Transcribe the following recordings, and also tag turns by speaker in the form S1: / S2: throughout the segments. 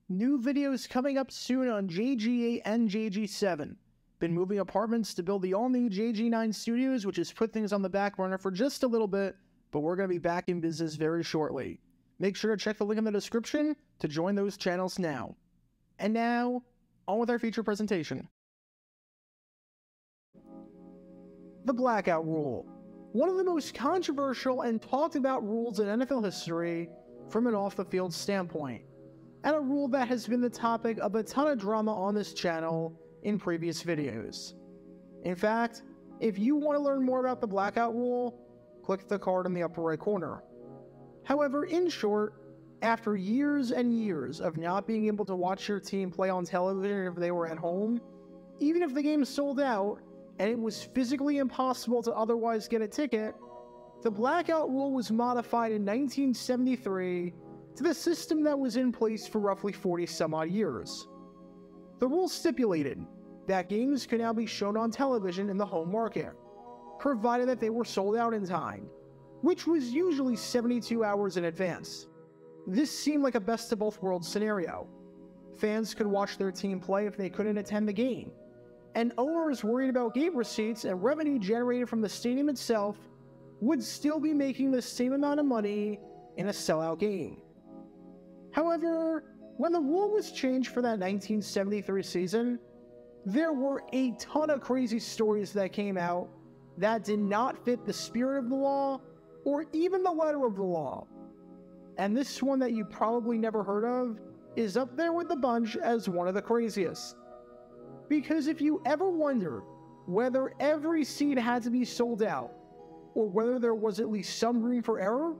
S1: New videos coming up soon on JG8 and JG7. Been moving apartments to build the all-new JG9 studios, which has put things on the back burner for just a little bit, but we're going to be back in business very shortly. Make sure to check the link in the description to join those channels now. And now, on with our feature presentation. The blackout rule. One of the most controversial and talked about rules in NFL history from an off-the-field standpoint, and a rule that has been the topic of a ton of drama on this channel in previous videos. In fact, if you want to learn more about the blackout rule, click the card in the upper right corner. However, in short, after years and years of not being able to watch your team play on television if they were at home, even if the game sold out and it was physically impossible to otherwise get a ticket, the blackout rule was modified in 1973 to the system that was in place for roughly 40 some odd years. The rule stipulated that games could now be shown on television in the home market, provided that they were sold out in time, which was usually 72 hours in advance. This seemed like a best of both worlds scenario. Fans could watch their team play if they couldn't attend the game, and owners worried about game receipts and revenue generated from the stadium itself would still be making the same amount of money in a sellout game. However, when the rule was changed for that 1973 season, there were a ton of crazy stories that came out that did not fit the spirit of the law or even the letter of the law. And this one that you probably never heard of is up there with the bunch as one of the craziest. Because if you ever wonder whether every seat had to be sold out, or whether there was at least some room for error,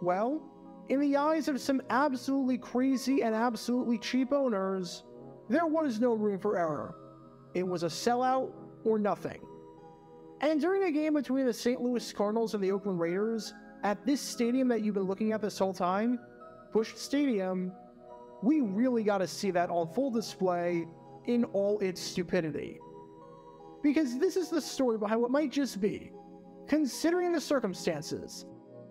S1: well, in the eyes of some absolutely crazy and absolutely cheap owners, there was no room for error. It was a sellout or nothing. And during a game between the St. Louis Cardinals and the Oakland Raiders, at this stadium that you've been looking at this whole time, Busch Stadium, we really got to see that on full display in all its stupidity. Because this is the story behind what might just be, considering the circumstances,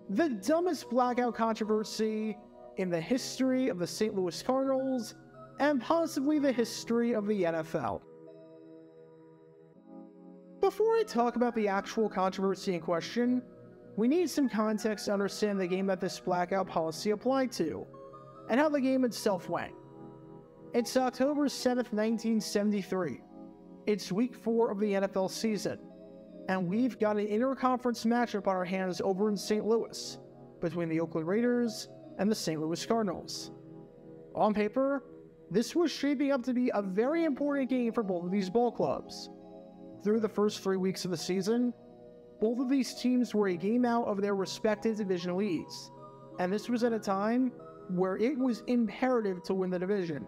S1: the dumbest blackout controversy in the history of the St. Louis Cardinals, and possibly the history of the NFL. Before I talk about the actual controversy in question, we need some context to understand the game that this blackout policy applied to, and how the game itself went. It's October 7th, 1973. It's week 4 of the NFL season, and we've got an interconference matchup on our hands over in St. Louis, between the Oakland Raiders and the St. Louis Cardinals. On paper, this was shaping up to be a very important game for both of these ball clubs. Through the first 3 weeks of the season, both of these teams were a game out of their respective division leads, and this was at a time where it was imperative to win the division,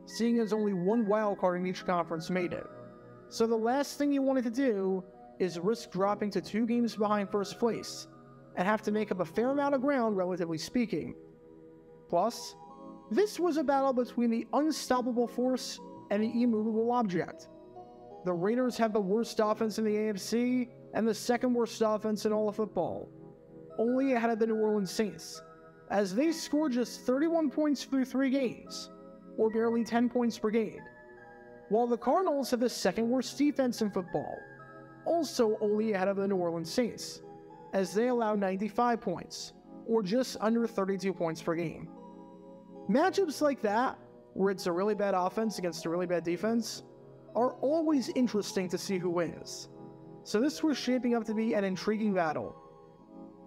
S1: seeing as only one wild card in each conference made it. So the last thing you wanted to do is risk dropping to 2 games behind first place, and have to make up a fair amount of ground, relatively speaking. Plus, this was a battle between the unstoppable force and the immovable object. The Raiders had the worst offense in the AFC, and the second worst offense in all of football, only ahead of the New Orleans Saints, as they scored just 31 points through 3 games, or barely 10 points per game, while the Cardinals have the second worst defense in football, also only ahead of the New Orleans Saints, as they allow 95 points, or just under 32 points per game. Matchups like that, where it's a really bad offense against a really bad defense, are always interesting to see who wins. So this was shaping up to be an intriguing battle.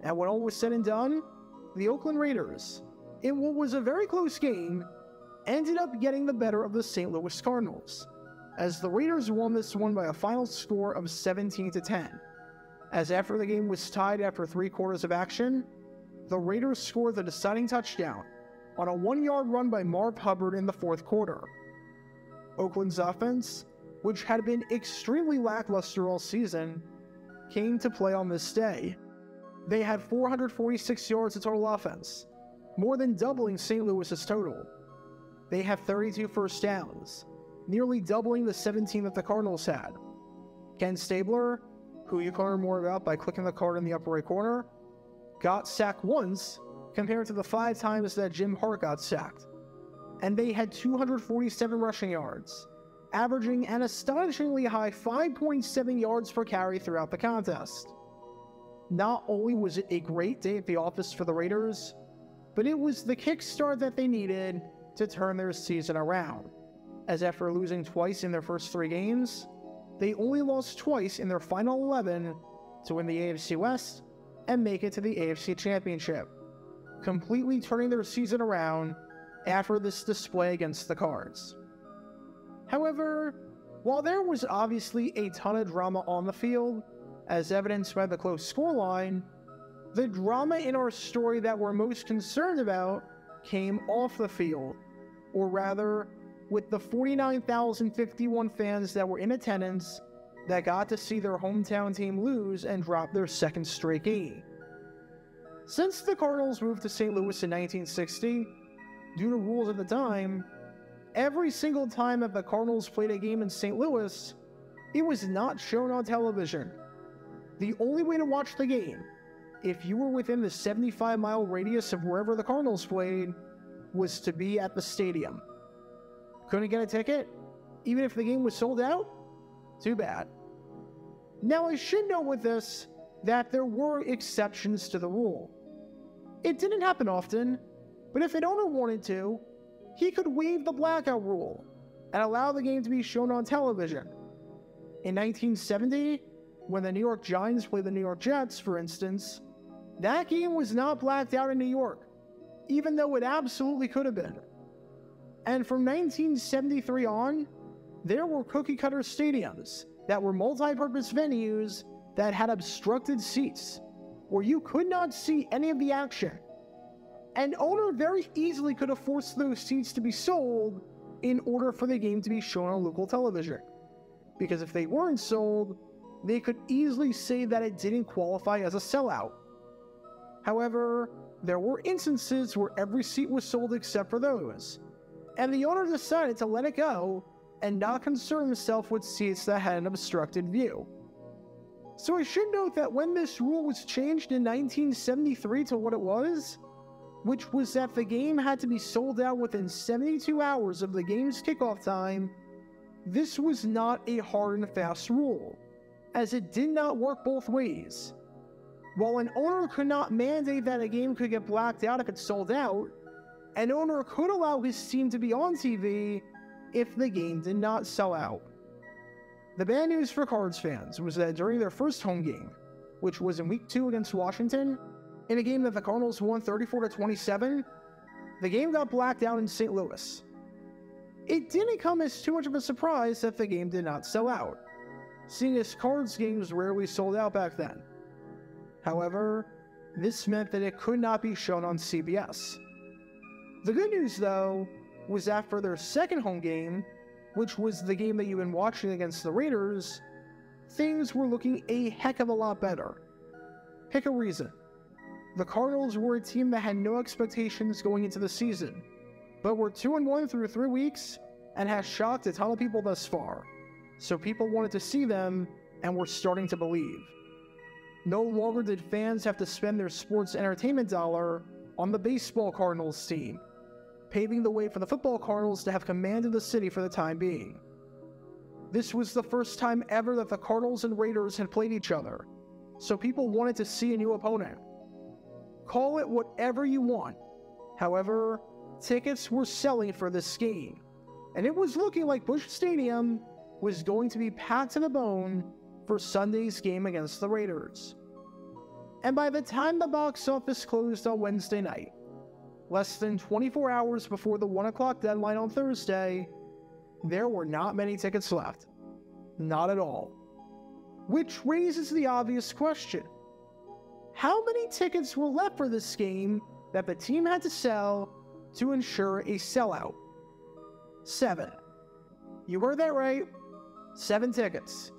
S1: And when all was said and done, the Oakland Raiders, in what was a very close game, ended up getting the better of the St. Louis Cardinals, as the Raiders won this one by a final score of 17-10. As after the game was tied after 3 quarters of action, the Raiders scored the deciding touchdown on a 1-yard run by Marv Hubbard in the 4th quarter. Oakland's offense, which had been extremely lackluster all season, came to play on this day. They had 446 yards of total offense, more than doubling St. Louis's total. They had 32 first downs, nearly doubling the 17 that the Cardinals had. Ken Stabler, who you can learn more about by clicking the card in the upper right corner, got sacked once compared to the 5 times that Jim Hart got sacked. and they had 247 rushing yards, averaging an astonishingly high 5.7 yards per carry throughout the contest. Not only was it a great day at the office for the Raiders, but it was the kickstart that they needed to turn their season around, as after losing twice in their first 3 games, they only lost twice in their final 11 to win the AFC West and make it to the AFC Championship, completely turning their season around after this display against the Cards. However, while there was obviously a ton of drama on the field, as evidenced by the close scoreline, the drama in our story that we're most concerned about came off the field, or rather, with the 49,051 fans that were in attendance that got to see their hometown team lose and drop their second straight game. Since the Cardinals moved to St. Louis in 1960, due to rules at the time, every single time that the Cardinals played a game in St. Louis, it was not shown on television. The only way to watch the game, if you were within the 75-mile radius of wherever the Cardinals played, was to be at the stadium. Couldn't get a ticket, even if the game was sold out? Too bad. Now, I should note with this that there were exceptions to the rule. It didn't happen often, but if an owner wanted to, he could waive the blackout rule and allow the game to be shown on television. In 1970, when the New York Giants played the New York Jets, for instance, that game was not blacked out in New York, even though it absolutely could have been. And from 1973 on, there were cookie-cutter stadiums that were multi-purpose venues that had obstructed seats, where you could not see any of the action. An owner very easily could have forced those seats to be sold in order for the game to be shown on local television, because if they weren't sold, they could easily say that it didn't qualify as a sellout. However, there were instances where every seat was sold except for those, and the owner decided to let it go and not concern himself with seats that had an obstructed view. So I should note that when this rule was changed in 1973 to what it was, which was that the game had to be sold out within 72 hours of the game's kickoff time, this was not a hard and fast rule, as it did not work both ways. While an owner could not mandate that a game could get blacked out if it sold out, an owner could allow his team to be on TV if the game did not sell out. The bad news for Cards fans was that during their first home game, which was in Week 2 against Washington, in a game that the Cardinals won 34-27, the game got blacked out in St. Louis. It didn't come as too much of a surprise that the game did not sell out, seeing as Cards games rarely sold out back then. However, this meant that it could not be shown on CBS. The good news, though, was after their second home game, which was the game that you've been watching against the Raiders, things were looking a heck of a lot better. Pick a reason. The Cardinals were a team that had no expectations going into the season, but were 2-1 through 3 weeks and has shocked a ton of people thus far, so people wanted to see them and were starting to believe. No longer did fans have to spend their sports entertainment dollar on the baseball Cardinals team, paving the way for the football Cardinals to have command of the city for the time being. This was the first time ever that the Cardinals and Raiders had played each other, so people wanted to see a new opponent. Call it whatever you want. However, tickets were selling for this game, and it was looking like Busch Stadium was going to be packed to the bone for Sunday's game against the Raiders. And by the time the box office closed on Wednesday night, less than 24 hours before the 1 o'clock deadline on Thursday, there were not many tickets left. Not at all. Which raises the obvious question. How many tickets were left for this game that the team had to sell to ensure a sellout? 7. You heard that right. 7 tickets.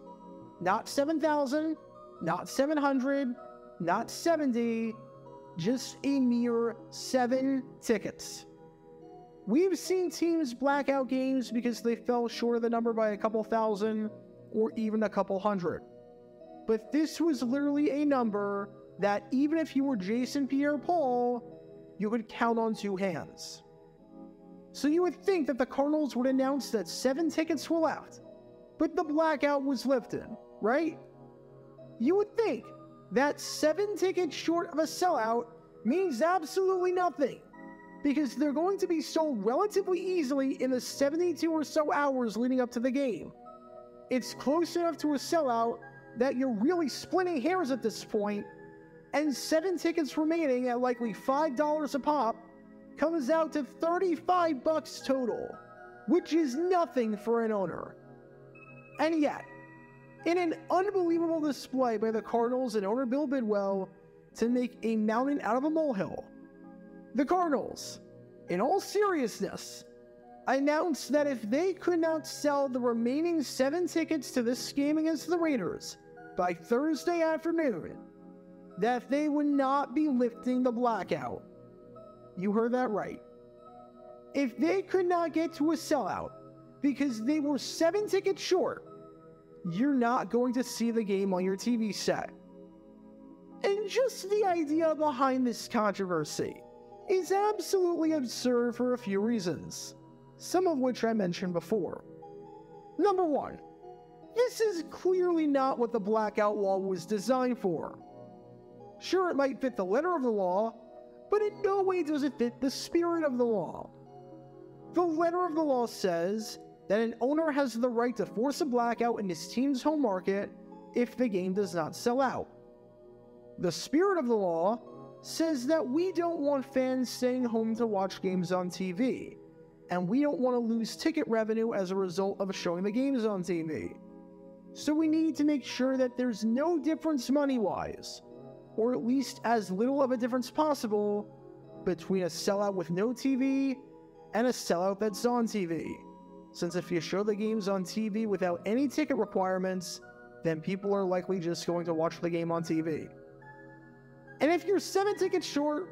S1: Not 7,000, not 700, not 70, just a mere 7 tickets. We've seen teams black out games because they fell short of the number by a couple thousand or even a couple hundred. But this was literally a number that even if you were Jason Pierre-Paul, you could count on 2 hands. So you would think that the Cardinals would announce that 7 tickets were left, but the blackout was lifted, right? You would think that 7 tickets short of a sellout means absolutely nothing, because they're going to be sold relatively easily in the 72 or so hours leading up to the game. It's close enough to a sellout that you're really splitting hairs at this point, and 7 tickets remaining at likely $5 a pop comes out to $35 total, which is nothing for an owner. And yet, in an unbelievable display by the Cardinals and owner Bill Bidwill to make a mountain out of a molehill, the Cardinals, in all seriousness, announced that if they could not sell the remaining 7 tickets to this game against the Raiders by Thursday afternoon, that they would not be lifting the blackout. You heard that right. If they could not get to a sellout because they were 7 tickets short, you're not going to see the game on your TV set. And just the idea behind this controversy is absolutely absurd for a few reasons, some of which I mentioned before. Number 1, this is clearly not what the blackout law was designed for. Sure, it might fit the letter of the law, but in no way does it fit the spirit of the law. The letter of the law says that an owner has the right to force a blackout in his team's home market if the game does not sell out. The spirit of the law says that we don't want fans staying home to watch games on TV, and we don't want to lose ticket revenue as a result of showing the games on TV. So we need to make sure that there's no difference money-wise, or at least as little of a difference possible, between a sellout with no TV and a sellout that's on TV. Since if you show the games on TV without any ticket requirements, then people are likely just going to watch the game on TV. And if you're 7 tickets short,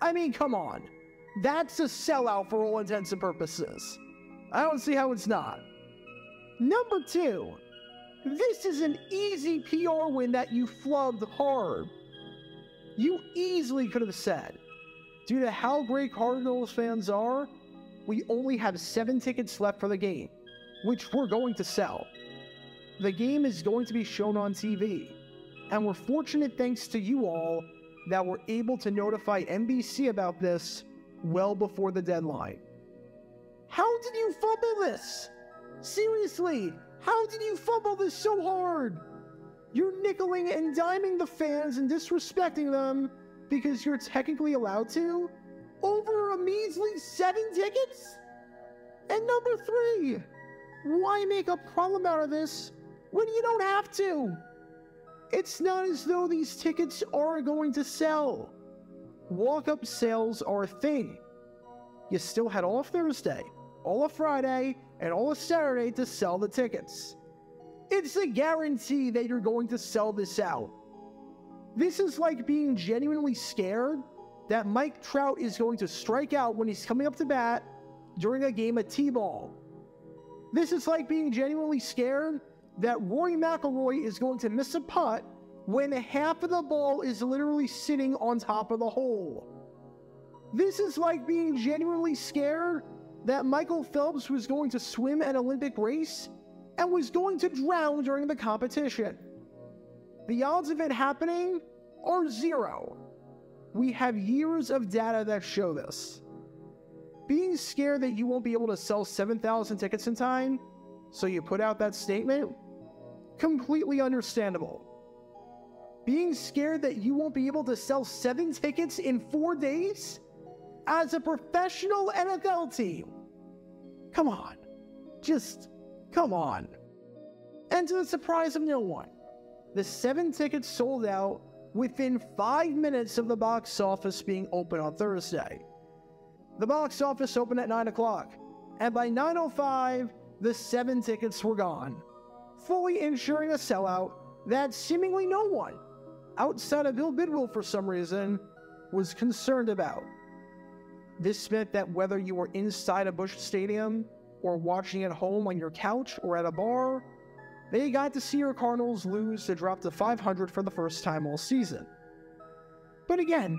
S1: I mean, come on. That's a sellout for all intents and purposes. I don't see how it's not. Number 2, this is an easy PR win that you flubbed hard. You easily could have said, due to how great Cardinals fans are, we only have 7 tickets left for the game, which we're going to sell. The game is going to be shown on TV, and we're fortunate, thanks to you all, that we're able to notify NBC about this well before the deadline. How did you fumble this? Seriously, how did you fumble this so hard? You're nickeling and diming the fans and disrespecting them because you're technically allowed to? Over a measly 7 tickets? And number 3, why make a problem out of this when you don't have to? It's not as though these tickets are going to sell. Walk-up sales are a thing. You still had all of Thursday, all of Friday, and all of Saturday to sell the tickets. It's a guarantee that you're going to sell this out. This is like being genuinely scared that Mike Trout is going to strike out when he's coming up to bat during a game of T-ball. This is like being genuinely scared that Rory McIlroy is going to miss a putt when half of the ball is literally sitting on top of the hole. This is like being genuinely scared that Michael Phelps was going to swim an Olympic race and was going to drown during the competition. The odds of it happening are 0. We have years of data that show this. Being scared that you won't be able to sell 7,000 tickets in time, so you put out that statement, completely understandable. Being scared that you won't be able to sell 7 tickets in 4 days? As a professional NFL team? Come on. Just come on. And to the surprise of no one, the 7 tickets sold out within 5 minutes of the box office being open on Thursday. The box office opened at 9 o'clock, and by 9:05, the 7 tickets were gone, fully ensuring a sellout that seemingly no one, outside of Bill Bidwill for some reason, was concerned about. This meant that whether you were inside a Busch Stadium or watching at home on your couch or at a bar, they got to see your Cardinals lose to drop to 500 for the first time all season. But again,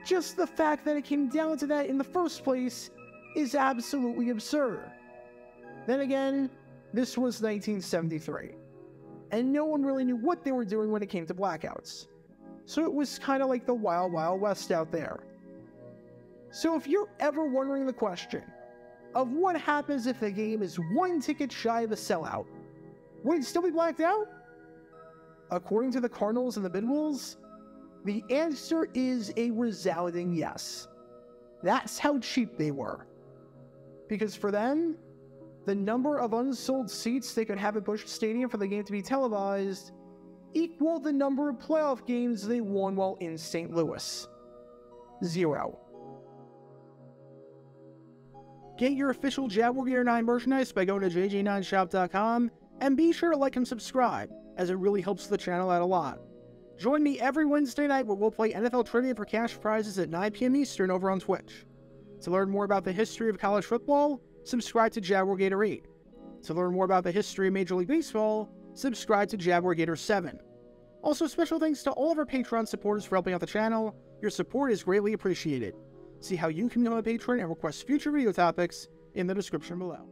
S1: just the fact that it came down to that in the first place is absolutely absurd. Then again, this was 1973, and no one really knew what they were doing when it came to blackouts. So it was kind of like the Wild Wild West out there. So if you're ever wondering the question of what happens if the game is one ticket shy of a sellout, would it still be blacked out? According to the Cardinals and the Bidwills, the answer is a resounding yes. That's how cheap they were. Because for them, the number of unsold seats they could have at Busch Stadium for the game to be televised equaled the number of playoff games they won while in St. Louis. 0. Get your official Jaguar Gear 9 merchandise by going to jj9shop.com, and be sure to like and subscribe, as it really helps the channel out a lot. Join me every Wednesday night where we'll play NFL Trivia for cash prizes at 9 p.m. Eastern over on Twitch. To learn more about the history of college football, subscribe to Jaguar Gator 8. To learn more about the history of Major League Baseball, subscribe to Jaguar Gator 7. Also, special thanks to all of our Patreon supporters for helping out the channel. Your support is greatly appreciated. See how you can become a patron and request future video topics in the description below.